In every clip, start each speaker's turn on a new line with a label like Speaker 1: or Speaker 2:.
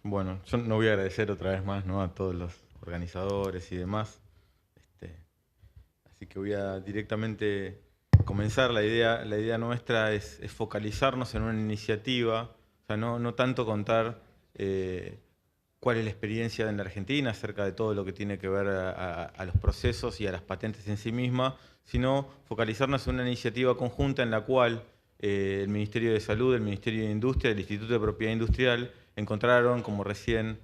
Speaker 1: Bueno, yo no voy a agradecer otra vez más, ¿no?, a todos los organizadores y demás. Este, Así que voy a directamente comenzar. La idea nuestra es focalizarnos en una iniciativa, o sea, no tanto contar cuál es la experiencia en la Argentina acerca de todo lo que tiene que ver a los procesos y a las patentes en sí mismas, sino focalizarnos en una iniciativa conjunta en la cual el Ministerio de Salud, el Ministerio de Industria, el Instituto de Propiedad Industrial encontraron, como recién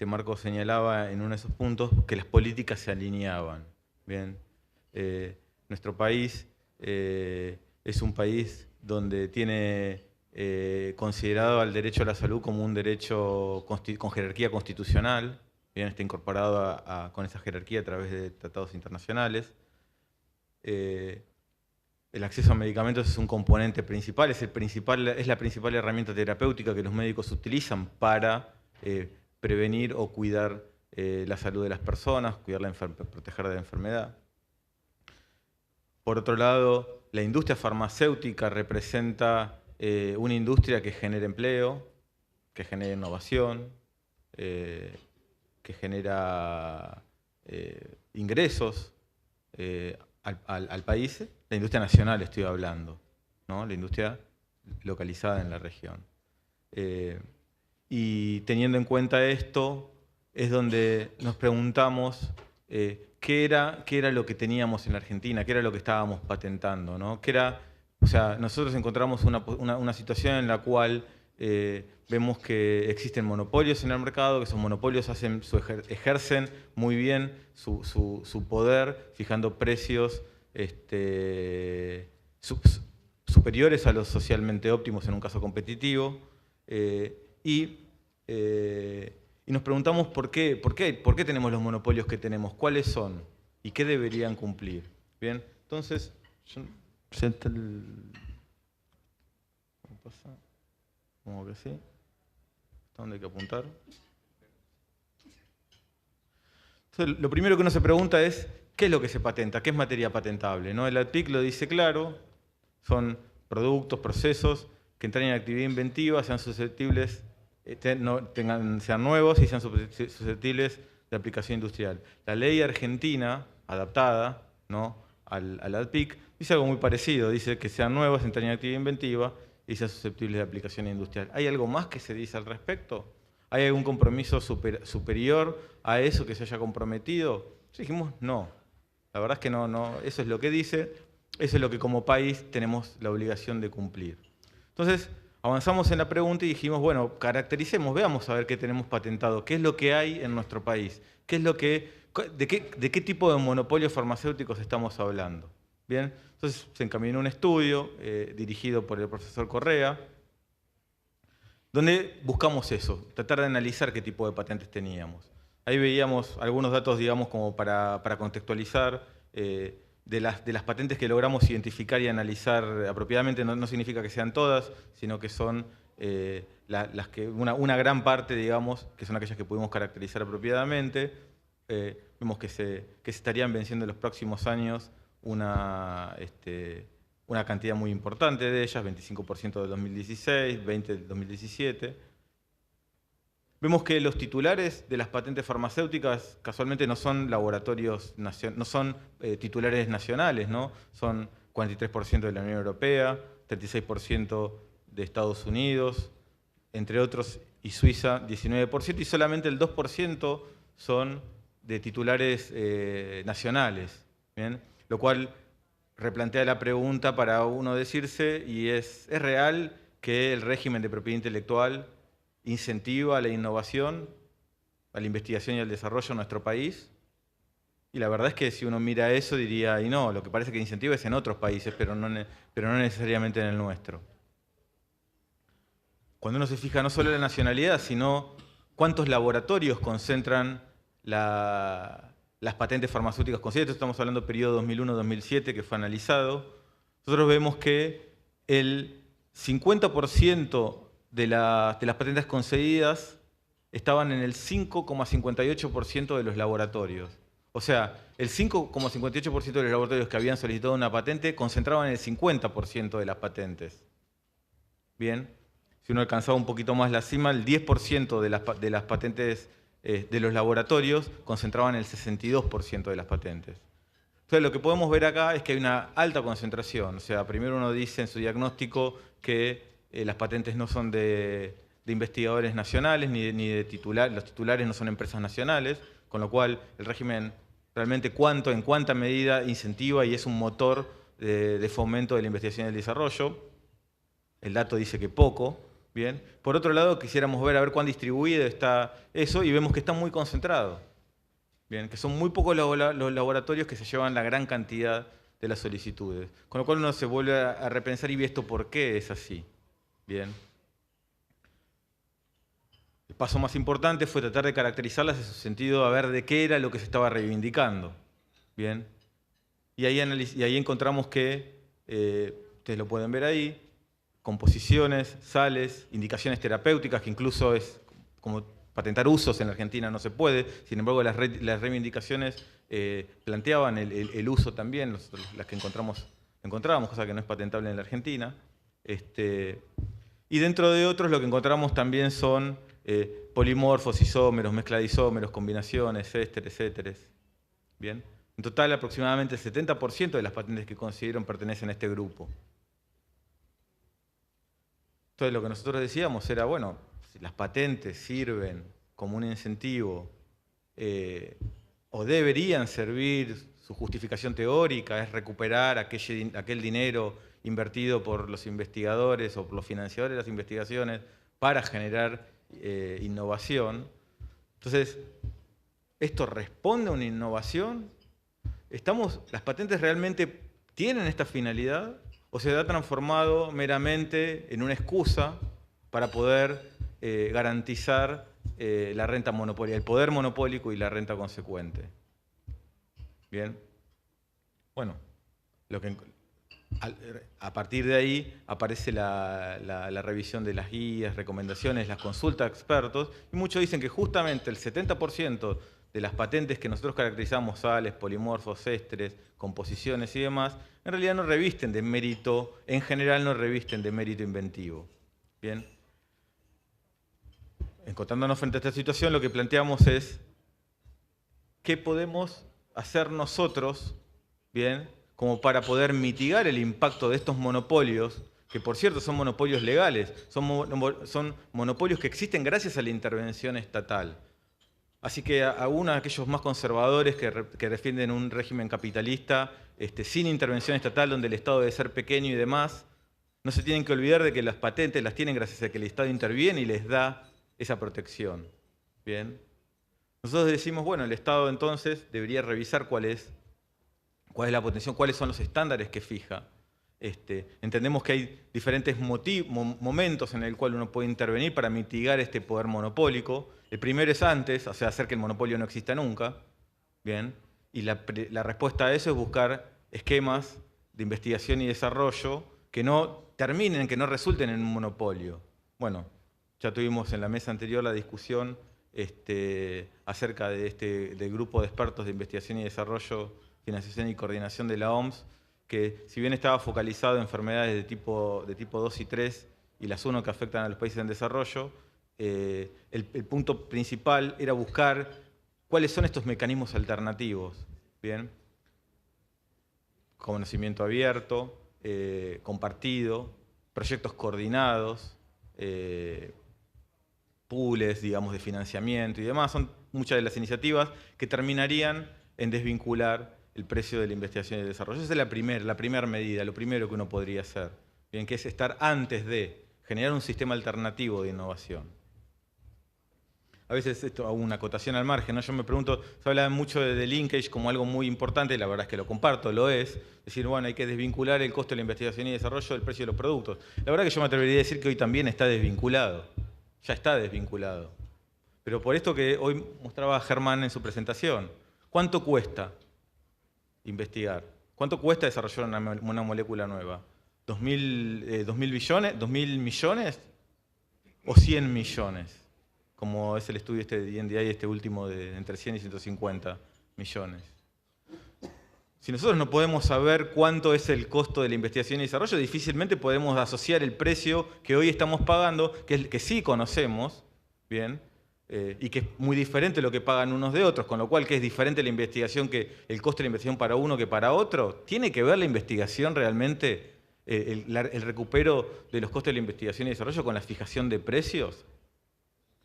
Speaker 1: Marco señalaba en uno de esos puntos, que las políticas se alineaban. Bien. Nuestro país es un país donde tiene considerado al derecho a la salud como un derecho con jerarquía constitucional. Bien, está incorporado con esa jerarquía a través de tratados internacionales. Eh, el acceso a medicamentos es un componente principal, es la principal herramienta terapéutica que los médicos utilizan para prevenir o cuidar la salud de las personas, proteger de la enfermedad. Por otro lado, la industria farmacéutica representa una industria que genera empleo, que genera innovación, eh, que genera ingresos al país. La industria nacional estoy hablando, ¿no? La industria localizada en la región. Eh, y teniendo en cuenta esto, es donde nos preguntamos qué era lo que teníamos en la Argentina, qué era lo que estábamos patentando, ¿no? O sea, nosotros encontramos una situación en la cual vemos que existen monopolios en el mercado, que esos monopolios ejercen muy bien su poder, fijando precios superiores a los socialmente óptimos en un caso competitivo. Eh, y, y nos preguntamos por qué tenemos los monopolios que tenemos, cuáles son y qué deberían cumplir. Bien, entonces, ¿cómo pasa? Como que sí. ¿Hasta dónde hay que apuntar? Entonces, lo primero que uno se pregunta es, ¿qué es lo que se patenta? ¿Qué es materia patentable? ¿No? El ADPIC lo dice claro, son productos, procesos que entran en actividad inventiva, sean susceptibles, sean nuevos y sean susceptibles de aplicación industrial. La ley argentina, adaptada, ¿no?, al ADPIC, dice algo muy parecido, dice que sean nuevos, entran en actividad inventiva y sean susceptibles de aplicación industrial. ¿Hay algo más que se dice al respecto? ¿Hay algún compromiso superior a eso que se haya comprometido? Dijimos no. La verdad es que no, eso es lo que dice, eso es lo que como país tenemos la obligación de cumplir. Entonces, avanzamos en la pregunta y dijimos, bueno, caractericemos, veamos a ver qué tenemos patentado, qué es lo que hay en nuestro país, de qué tipo de monopolios farmacéuticos estamos hablando. Bien, entonces se encaminó un estudio dirigido por el profesor Correa, donde buscamos eso, tratar de analizar qué tipo de patentes teníamos. Ahí veíamos algunos datos, digamos, como para contextualizar, de las patentes que logramos identificar y analizar apropiadamente. No significa que sean todas, sino que son una gran parte, digamos, que son aquellas que pudimos caracterizar apropiadamente. Vemos que se estarían venciendo en los próximos años una cantidad muy importante de ellas, 25% del 2016, 20% del 2017. Vemos que los titulares de las patentes farmacéuticas casualmente no son laboratorios, no son titulares nacionales, ¿no? Son 43% de la Unión Europea, 36% de Estados Unidos, entre otros, y Suiza 19%, y solamente el 2% son de titulares nacionales. ¿Bien? Lo cual replantea la pregunta para uno decirse, y ¿es real que el régimen de propiedad intelectual incentiva la innovación, a la investigación y al desarrollo en nuestro país? Y la verdad es que si uno mira eso diría, y no, lo que parece que incentiva es en otros países, pero no necesariamente en el nuestro. Cuando uno se fija no solo en la nacionalidad, sino cuántos laboratorios concentran las patentes farmacéuticas concedidas, estamos hablando del periodo 2001-2007 que fue analizado, nosotros vemos que el 50% de las patentes concedidas estaban en el 5,58% de los laboratorios. O sea, el 5,58% de los laboratorios que habían solicitado una patente concentraban el 50% de las patentes. Bien. si uno alcanzaba un poquito más la cima, el 10% de las patentes de los laboratorios concentraban el 62% de las patentes. Entonces, lo que podemos ver acá es que hay una alta concentración. O sea, primero uno dice en su diagnóstico que las patentes no son de investigadores nacionales, ni de titulares, los titulares no son empresas nacionales, con lo cual el régimen realmente en cuánta medida incentiva y es un motor de fomento de la investigación y el desarrollo. El dato dice que poco. Bien. Por otro lado, quisiéramos ver a ver cuán distribuido está eso y vemos que está muy concentrado. Bien, que son muy pocos los laboratorios que se llevan la gran cantidad de las solicitudes. Con lo cual uno se vuelve a repensar y ve esto por qué es así. Bien. El paso más importante fue tratar de caracterizarlas en su sentido, a ver de qué era lo que se estaba reivindicando. Bien. Y ahí encontramos que, ustedes lo pueden ver ahí, composiciones, sales, indicaciones terapéuticas, que incluso es como patentar usos en la Argentina no se puede, sin embargo las reivindicaciones planteaban el uso también, las que encontrábamos, cosa que no es patentable en la Argentina. Y dentro de otros lo que encontramos también son polimorfos, isómeros, mezcla de isómeros, combinaciones, ésteres, éteres. Bien. En total, aproximadamente el 70% de las patentes que consiguieron pertenecen a este grupo. Entonces, lo que nosotros decíamos era, bueno, si las patentes sirven como un incentivo o deberían servir, su justificación teórica es recuperar aquel dinero invertido por los investigadores o por los financiadores de las investigaciones para generar innovación. Entonces, ¿esto responde a una innovación? ¿Las patentes realmente tienen esta finalidad o se ha transformado meramente en una excusa para poder garantizar la renta monopolio, el poder monopólico y la renta consecuente? Bien. Bueno, a partir de ahí aparece la revisión de las guías, recomendaciones, las consultas a expertos, y muchos dicen que justamente el 70% de las patentes que nosotros caracterizamos, sales, polimorfos, ésteres, composiciones y demás, en realidad no revisten de mérito, en general no revisten de mérito inventivo. Bien. Encontrándonos frente a esta situación, lo que planteamos es qué podemos hacer nosotros, bien, como para poder mitigar el impacto de estos monopolios, que por cierto son monopolios legales, son monopolios que existen gracias a la intervención estatal. Así que aún aquellos más conservadores que defienden un régimen capitalista sin intervención estatal, donde el Estado debe ser pequeño y demás, no se tienen que olvidar de que las patentes las tienen gracias a que el Estado interviene y les da esa protección. Bien. Nosotros decimos, bueno, el Estado entonces debería revisar cuál es la potenciación, cuáles son los estándares que fija. Entendemos que hay diferentes momentos en el cual uno puede intervenir para mitigar este poder monopólico. El primero es antes, o sea, hacer que el monopolio no exista nunca. Bien. Y la respuesta a eso es buscar esquemas de investigación y desarrollo que no terminen, que no resulten en un monopolio. Bueno, ya tuvimos en la mesa anterior la discusión acerca del grupo de expertos de investigación y desarrollo, financiación y coordinación de la OMS, que si bien estaba focalizado en enfermedades de tipo 2 y 3 y las 1 que afectan a los países en desarrollo, el punto principal era buscar cuáles son estos mecanismos alternativos. Bien. Conocimiento abierto, compartido, proyectos coordinados, pools, digamos, de financiamiento y demás. Son muchas de las iniciativas que terminarían en desvincular el precio de la investigación y el desarrollo. Esa es la primera medida, lo primero que uno podría hacer. Bien, que es estar antes de generar un sistema alternativo de innovación. A veces esto hago una acotación al margen, ¿no? Yo me pregunto, se habla mucho de linkage como algo muy importante, y la verdad es que lo comparto, lo es. Decir, bueno, hay que desvincular el costo de la investigación y desarrollo del precio de los productos. La verdad que yo me atrevería a decir que hoy también está desvinculado. Ya está desvinculado. Pero por esto que hoy mostraba Germán en su presentación, ¿cuánto cuesta investigar? ¿Cuánto cuesta desarrollar una molécula nueva? ¿2.000 billones? ¿2.000 millones? ¿O 100 millones? Como es el estudio de NDI, último de entre 100 y 150 millones. Si nosotros no podemos saber cuánto es el costo de la investigación y desarrollo, difícilmente podemos asociar el precio que hoy estamos pagando, que sí conocemos, ¿bien? Y que es muy diferente lo que pagan unos de otros, con lo cual que es diferente la investigación, que el costo de la investigación para uno que para otro. ¿Tiene que ver la investigación realmente, el recupero de los costos de la investigación y desarrollo con la fijación de precios?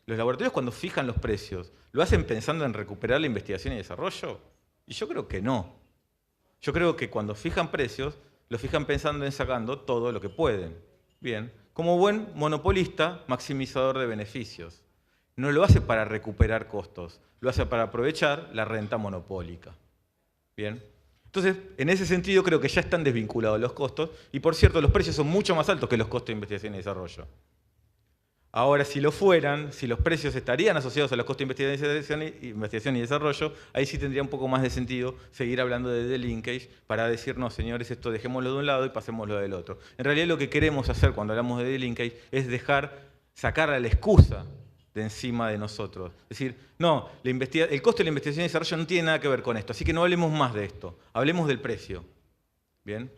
Speaker 1: Los laboratorios cuando fijan los precios, ¿lo hacen pensando en recuperar la investigación y desarrollo? Y yo creo que no. Yo creo que cuando fijan precios, lo fijan pensando en sacando todo lo que pueden. Bien, como buen monopolista, maximizador de beneficios. No lo hace para recuperar costos, lo hace para aprovechar la renta monopólica. Bien. Entonces, en ese sentido creo que ya están desvinculados los costos y, por cierto, los precios son mucho más altos que los costos de investigación y desarrollo. Ahora, si lo fueran, si los precios estarían asociados a los costos de investigación y desarrollo, ahí sí tendría un poco más de sentido seguir hablando de delinkage para decir, no, señores, esto dejémoslo de un lado y pasémoslo del otro. En realidad lo que queremos hacer cuando hablamos de delinkage es sacar la excusa de encima de nosotros. Es decir, no, el costo de la investigación y desarrollo no tiene nada que ver con esto, así que no hablemos más de esto, hablemos del precio. ¿Bien?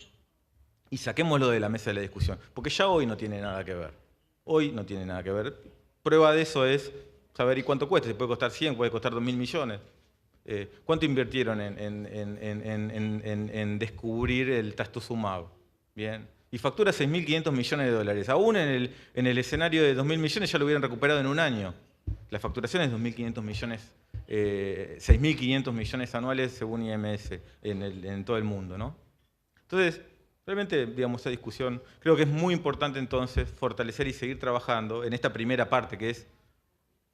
Speaker 1: Y saquémoslo de la mesa de la discusión, porque ya hoy no tiene nada que ver. Hoy no tiene nada que ver. Prueba de eso es saber y cuánto cuesta. Si puede costar 100, puede costar 2.000 millones. ¿Cuánto invirtieron en descubrir el trastuzumab? Bien. Y factura 6.500 millones de dólares. Aún en el escenario de 2.000 millones ya lo hubieran recuperado en un año. La facturación es 2.500 millones, 6.500 millones anuales según IMS en todo el mundo, ¿no? Entonces, realmente, digamos, esa discusión, creo que es muy importante entonces fortalecer y seguir trabajando en esta primera parte, que es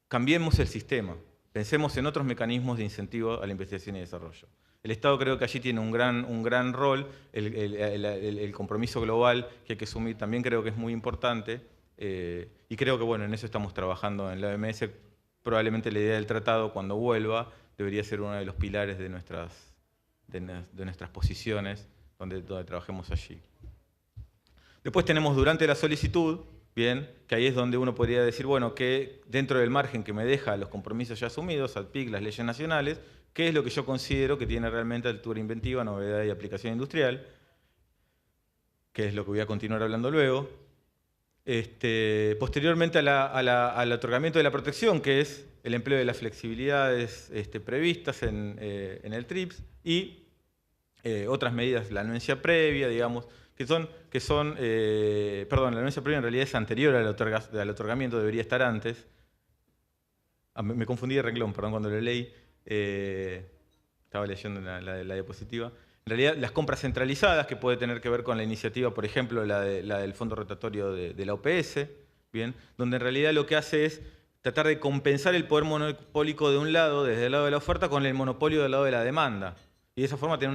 Speaker 1: cambiemos el sistema, pensemos en otros mecanismos de incentivo a la investigación y desarrollo. El Estado creo que allí tiene un gran rol, el compromiso global que hay que asumir también creo que es muy importante, y creo que bueno, en eso estamos trabajando en la OMS. Probablemente la idea del tratado, cuando vuelva, debería ser uno de los pilares de nuestras posiciones, donde trabajemos allí. Después tenemos durante la solicitud, bien, que ahí es donde uno podría decir, bueno, que dentro del margen que me deja los compromisos ya asumidos, ADPIC, las leyes nacionales, qué es lo que yo considero que tiene realmente altura inventiva, novedad y aplicación industrial, que es lo que voy a continuar hablando luego. Posteriormente al otorgamiento de la protección, que es el empleo de las flexibilidades previstas en el TRIPS, y otras medidas, la anuencia previa, digamos, perdón, la anuencia previa en realidad es anterior al otorgamiento, debería estar antes. Me confundí de renglón, perdón, cuando lo leí, estaba leyendo la diapositiva. En realidad, las compras centralizadas, que puede tener que ver con la iniciativa, por ejemplo, la del fondo rotatorio de la OPS, ¿bien? Donde en realidad lo que hace es tratar de compensar el poder monopólico de un lado, desde el lado de la oferta, con el monopolio del lado de la demanda. Y de esa forma tener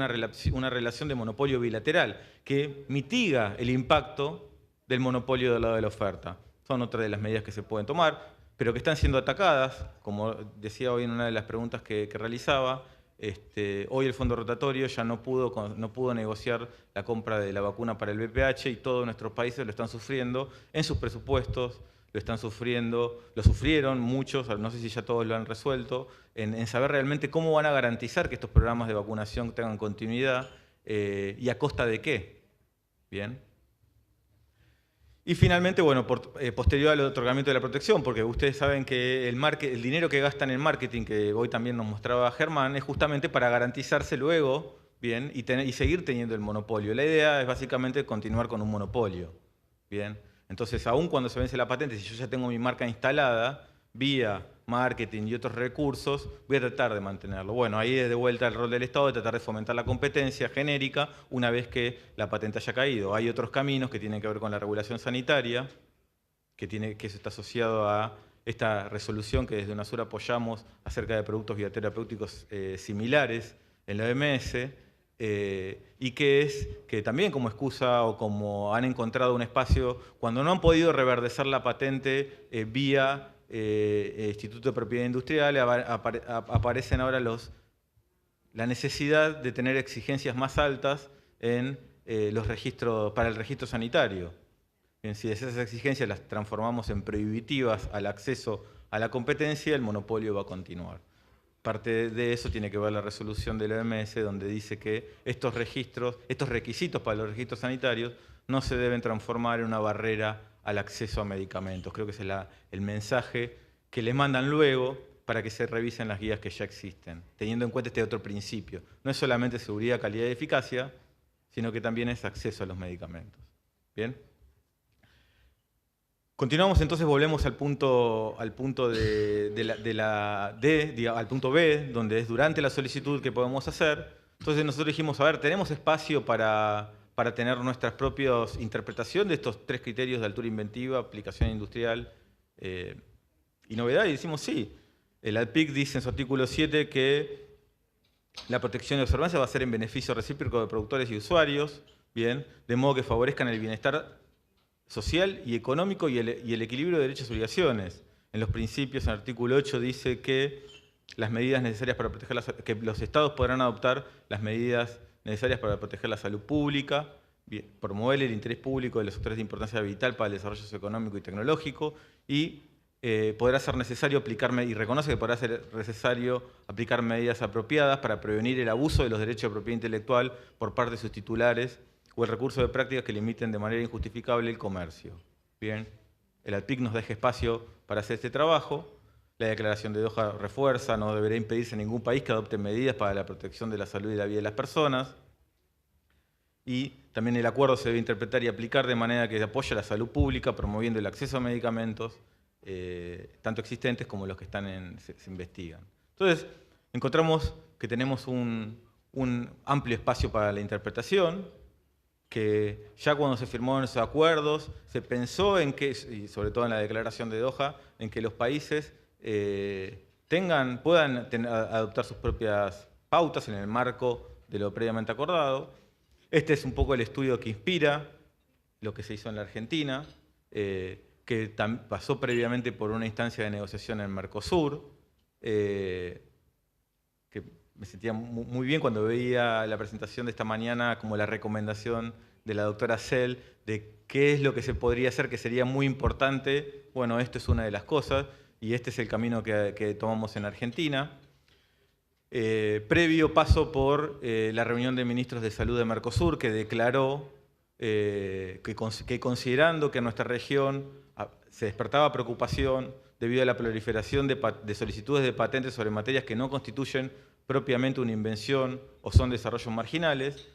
Speaker 1: una relación de monopolio bilateral que mitiga el impacto del monopolio del lado de la oferta. Son otras de las medidas que se pueden tomar, pero que están siendo atacadas, como decía hoy en una de las preguntas que realizaba. Hoy el fondo rotatorio ya no pudo negociar la compra de la vacuna para el VPH y todos nuestros países lo están sufriendo en sus presupuestos, lo están sufriendo, lo sufrieron muchos, no sé si ya todos lo han resuelto, en saber realmente cómo van a garantizar que estos programas de vacunación tengan continuidad y a costa de qué. Bien. Y finalmente, bueno, posterior al otorgamiento de la protección, porque ustedes saben que el dinero que gastan en marketing, que hoy también nos mostraba Germán, es justamente para garantizarse luego, bien, y seguir teniendo el monopolio. La idea es básicamente continuar con un monopolio. Bien. Entonces, aún cuando se vence la patente, si yo ya tengo mi marca instalada, vía marketing y otros recursos, voy a tratar de mantenerlo. Bueno, ahí es de vuelta el rol del Estado de tratar de fomentar la competencia genérica una vez que la patente haya caído. Hay otros caminos que tienen que ver con la regulación sanitaria, que eso está asociado a esta resolución que desde UNASUR apoyamos acerca de productos bioterapéuticos similares en la OMS, y que también como excusa o como han encontrado un espacio, cuando no han podido reverdecer la patente vía Instituto de Propiedad Industrial, aparecen ahora la necesidad de tener exigencias más altas en los registros, para el registro sanitario. Bien, si esas exigencias las transformamos en prohibitivas al acceso a la competencia, el monopolio va a continuar. Parte de eso tiene que ver la resolución de la OMS, donde dice que estos requisitos para los registros sanitarios no se deben transformar en una barrera al acceso a medicamentos. Creo que ese es el mensaje que les mandan luego para que se revisen las guías que ya existen, teniendo en cuenta este otro principio. No es solamente seguridad, calidad y eficacia, sino que también es acceso a los medicamentos. ¿Bien? Continuamos entonces, volvemos al punto al punto B, donde es durante la solicitud que podemos hacer. Entonces nosotros dijimos, a ver, ¿tenemos espacio para tener nuestras propias interpretación de estos 3 criterios de altura inventiva, aplicación industrial y novedad? Y decimos sí. El ALPIC dice en su artículo 7 que la protección y observancia va a ser en beneficio recíproco de productores y usuarios, ¿bien? De modo que favorezcan el bienestar social y económico y el equilibrio de derechos y obligaciones. En los principios, en el artículo 8 dice que las medidas necesarias para proteger que los estados podrán adoptar las medidas necesarias para proteger la salud pública, promover el interés público de los sectores de importancia vital para el desarrollo socioeconómico y tecnológico y podrá ser necesario aplicar, y reconoce que podrá ser necesario aplicar medidas apropiadas para prevenir el abuso de los derechos de propiedad intelectual por parte de sus titulares o el recurso de prácticas que limiten de manera injustificable el comercio. Bien, el ALPIC nos deja espacio para hacer este trabajo. La declaración de Doha refuerza, no deberá impedirse en ningún país que adopte medidas para la protección de la salud y la vida de las personas. Y también el acuerdo se debe interpretar y aplicar de manera que apoye la salud pública, promoviendo el acceso a medicamentos, tanto existentes como los que se investigan. Entonces, encontramos que tenemos un amplio espacio para la interpretación, que ya cuando se firmaron esos acuerdos, se pensó en que, y sobre todo en la declaración de Doha, en que los países puedan adoptar sus propias pautas en el marco de lo previamente acordado. Este es un poco el estudio que inspira lo que se hizo en la Argentina, que pasó previamente por una instancia de negociación en Mercosur, que me sentía muy bien cuando veía la presentación de esta mañana como la recomendación de la doctora Sell de qué es lo que se podría hacer, que sería muy importante. Bueno, esto es una de las cosas y este es el camino que tomamos en Argentina. Previo paso por la reunión de ministros de salud de Mercosur, que declaró que considerando que en nuestra región se despertaba preocupación debido a la proliferación de solicitudes de patentes sobre materias que no constituyen propiamente una invención o son desarrollos marginales,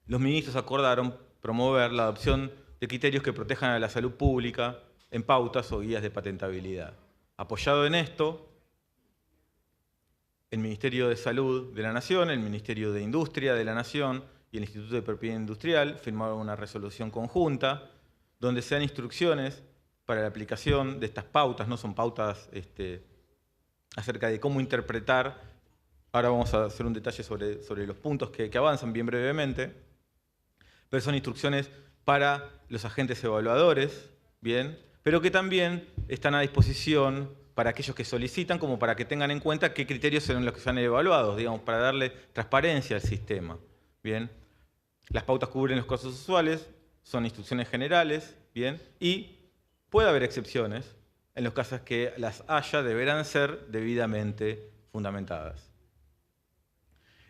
Speaker 1: los ministros acordaron promover la adopción de criterios que protejan a la salud pública en pautas o guías de patentabilidad. Apoyado en esto, el Ministerio de Salud de la Nación, el Ministerio de Industria de la Nación y el Instituto de Propiedad Industrial firmaron una resolución conjunta donde se dan instrucciones para la aplicación de estas pautas, no son pautas acerca de cómo interpretar. Ahora vamos a hacer un detalle sobre los puntos que avanzan bien brevemente, pero son instrucciones para los agentes evaluadores, bien, pero que también están a disposición para aquellos que solicitan, como para que tengan en cuenta qué criterios son los que se han evaluado, digamos, para darle transparencia al sistema. Bien, las pautas cubren los casos usuales, son instrucciones generales, bien, y puede haber excepciones. En los casos que las haya, deberán ser debidamente fundamentadas.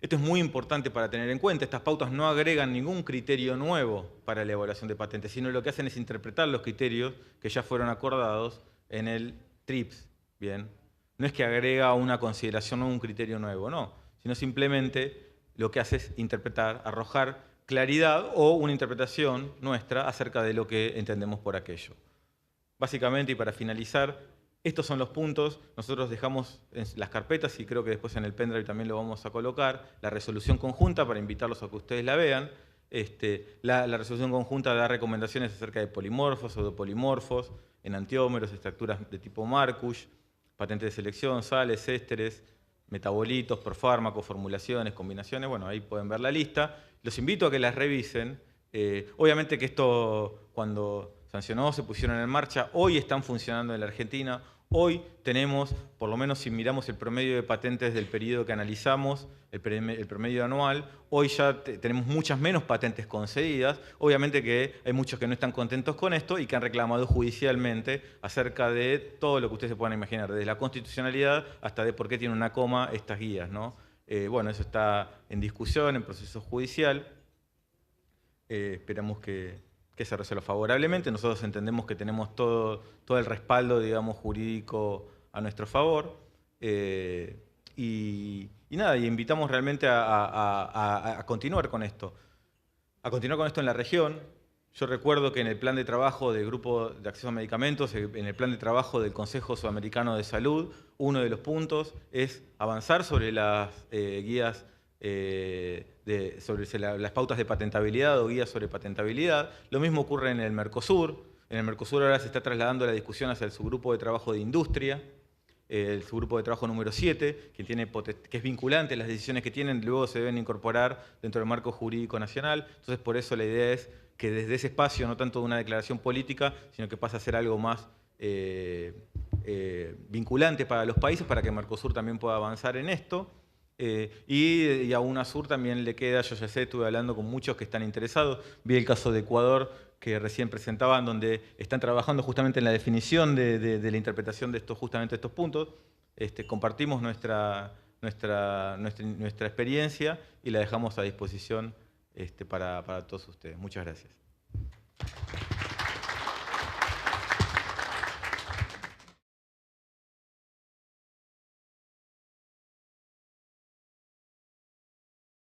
Speaker 1: Esto es muy importante para tener en cuenta. Estas pautas no agregan ningún criterio nuevo para la evaluación de patentes, sino lo que hacen es interpretar los criterios que ya fueron acordados en el TRIPS. Bien, no es que agrega una consideración o un criterio nuevo, no, sino simplemente lo que hace es interpretar, arrojar claridad o una interpretación nuestra acerca de lo que entendemos por aquello. Básicamente, y para finalizar, estos son los puntos. Nosotros dejamos en las carpetas, y creo que después en el pendrive también lo vamos a colocar, la resolución conjunta para invitarlos a que ustedes la vean. La resolución conjunta da recomendaciones acerca de polimorfos, pseudopolimorfos, enantiómeros, estructuras de tipo Markush, patentes de selección, sales, ésteres, metabolitos, profármacos, formulaciones, combinaciones. Bueno, ahí pueden ver la lista. Los invito a que las revisen. Obviamente que esto, cuando sancionó, se pusieron en marcha, hoy están funcionando en la Argentina. Hoy tenemos, por lo menos si miramos el promedio de patentes del periodo que analizamos, el promedio anual, hoy ya tenemos muchas menos patentes concedidas. Obviamente que hay muchos que no están contentos con esto y que han reclamado judicialmente acerca de todo lo que ustedes se puedan imaginar, desde la constitucionalidad hasta de por qué tiene una coma estas guías, ¿no? Bueno, eso está en discusión, en proceso judicial. Esperamos que se resuelva favorablemente. Nosotros entendemos que tenemos todo el respaldo, digamos, jurídico a nuestro favor. Y nada, y invitamos realmente a continuar con esto. A continuar con esto en la región. Yo recuerdo que en el plan de trabajo del Grupo de Acceso a Medicamentos, en el plan de trabajo del Consejo Sudamericano de Salud, uno de los puntos es avanzar sobre las guías sobre las pautas de patentabilidad o guías sobre patentabilidad. Lo mismo ocurre en el Mercosur. En el Mercosur ahora se está trasladando la discusión hacia el subgrupo de trabajo de industria, el subgrupo de trabajo número 7, que es vinculante, las decisiones que tienen luego se deben incorporar dentro del marco jurídico nacional. Entonces, por eso la idea es que desde ese espacio, no tanto de una declaración política, sino que pase a ser algo más vinculante para los países, para que Mercosur también pueda avanzar en esto. Y a UNASUR también le queda, yo ya sé, estuve hablando con muchos que están interesados, vi el caso de Ecuador que recién presentaban, donde están trabajando justamente en la definición de la interpretación de justamente estos puntos. Compartimos nuestra experiencia y la dejamos a disposición para todos ustedes. Muchas gracias.